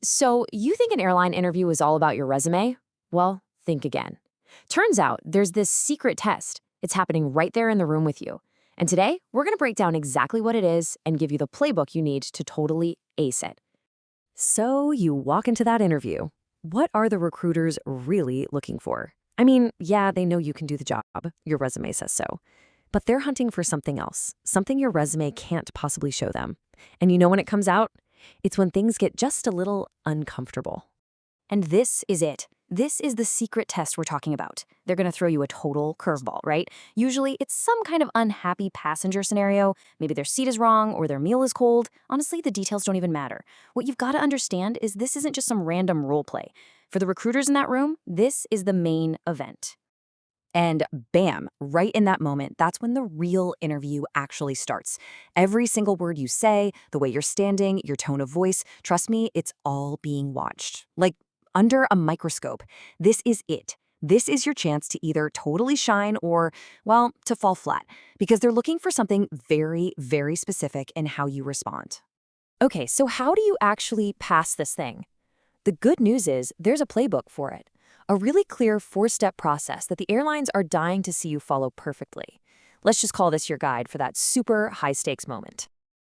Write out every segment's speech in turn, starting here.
So, you think an airline interview is all about your resume? Well, think again. Turns out there's this secret test. It's happening right there in the room with you. And today, we're going to break down exactly what it is and give you the playbook you need to totally ace it. So, you walk into that interview. What are the recruiters really looking for? I mean, yeah, they know you can do the job. Your resume says so. But they're hunting for something else, something your resume can't possibly show them. And you know when it comes out? It's when things get just a little uncomfortable. And this is it. This is the secret test we're talking about. They're going to throw you a total curveball, right? Usually, it's some kind of unhappy passenger scenario. Maybe their seat is wrong or their meal is cold. Honestly, the details don't even matter. What you've got to understand is this isn't just some random role play. For the recruiters in that room, this is the main event. And bam, right in that moment, that's when the real interview actually starts. Every single word you say, the way you're standing, your tone of voice, trust me, it's all being watched. Like under a microscope. This is it. This is your chance to either totally shine or, well, to fall flat, because they're looking for something very, very specific in how you respond. Okay, so how do you actually pass this thing? The good news is there's a playbook for it. A really clear 4-step process that the airlines are dying to see you follow perfectly. Let's just call this your guide for that super high-stakes moment.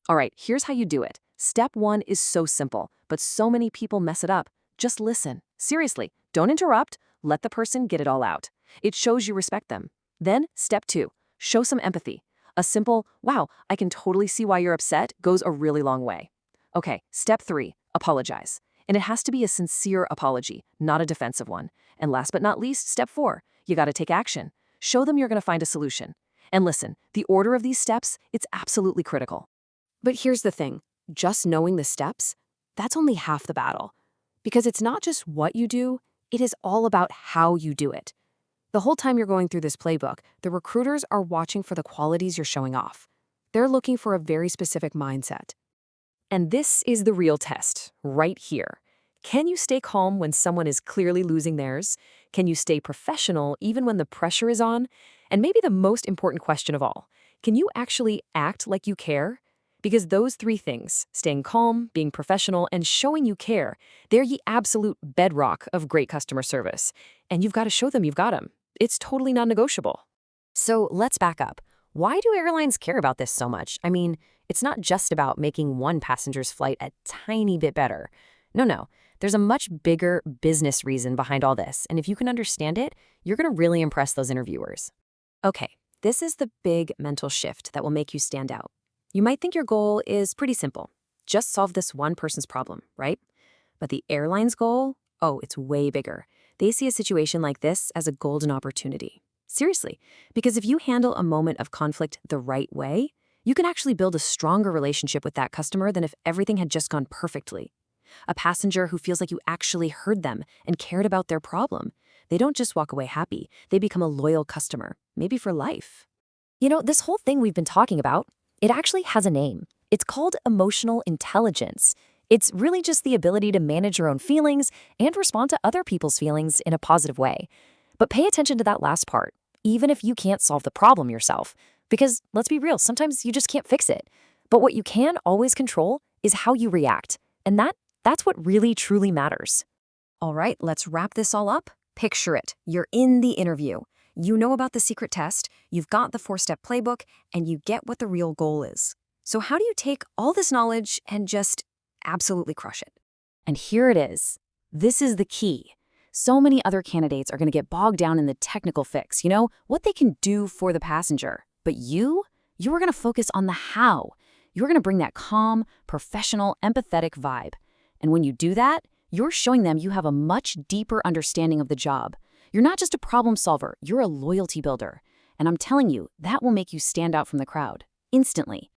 All right, here's how you do it. Step 1 is so simple, but so many people mess it up. Just listen. Seriously, don't interrupt. Let the person get it all out. It shows you respect them. Then, step 2, show some empathy. A simple, wow, I can totally see why you're upset goes a really long way. Okay, step 3, apologize. And it has to be a sincere apology, not a defensive one. And last but not least, step 4, you gotta take action. Show them you're gonna find a solution. And listen, the order of these steps, it's absolutely critical. But here's the thing, just knowing the steps, that's only half the battle. Because it's not just what you do, it is all about how you do it. The whole time you're going through this playbook, the recruiters are watching for the qualities you're showing off. They're looking for a very specific mindset. And this is the real test, right here. Can you stay calm when someone is clearly losing theirs? Can you stay professional even when the pressure is on? And maybe the most important question of all, can you actually act like you care? Because those 3 things, staying calm, being professional, and showing you care, they're the absolute bedrock of great customer service. And you've got to show them you've got them. It's totally non-negotiable. So let's back up. Why do airlines care about this so much? I mean, it's not just about making one passenger's flight a tiny bit better. No. There's a much bigger business reason behind all this, and if you can understand it, you're going to really impress those interviewers. Okay, this is the big mental shift that will make you stand out. You might think your goal is pretty simple. Just solve this one person's problem, right? But the airline's goal? Oh, it's way bigger. They see a situation like this as a golden opportunity. Seriously, because if you handle a moment of conflict the right way, you can actually build a stronger relationship with that customer than if everything had just gone perfectly. A passenger who feels like you actually heard them and cared about their problem. They don't just walk away happy, they become a loyal customer, maybe for life. You know, this whole thing we've been talking about, it actually has a name. It's called emotional intelligence. It's really just the ability to manage your own feelings and respond to other people's feelings in a positive way. But pay attention to that last part, even if you can't solve the problem yourself. Because let's be real, sometimes you just can't fix it. But what you can always control is how you react. And that's what really truly matters. All right, let's wrap this all up. Picture it. You're in the interview. You know about the secret test, you've got the 4-step playbook, and you get what the real goal is. So how do you take all this knowledge and just absolutely crush it? And here it is. This is the key. So many other candidates are going to get bogged down in the technical fix, what they can do for the passenger. But you're going to focus on the how. You're going to bring that calm, professional, empathetic vibe. And when you do that, you're showing them you have a much deeper understanding of the job. You're not just a problem solver, you're a loyalty builder. And I'm telling you, that will make you stand out from the crowd, instantly.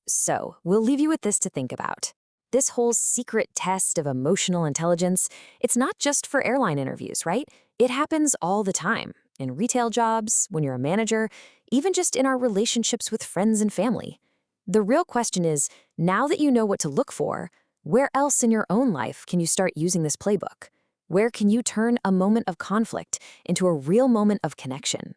So, we'll leave you with this to think about. This whole secret test of emotional intelligence, it's not just for airline interviews, right? It happens all the time. In retail jobs, when you're a manager, even just in our relationships with friends and family. The real question is, now that you know what to look for, where else in your own life can you start using this playbook? Where can you turn a moment of conflict into a real moment of connection?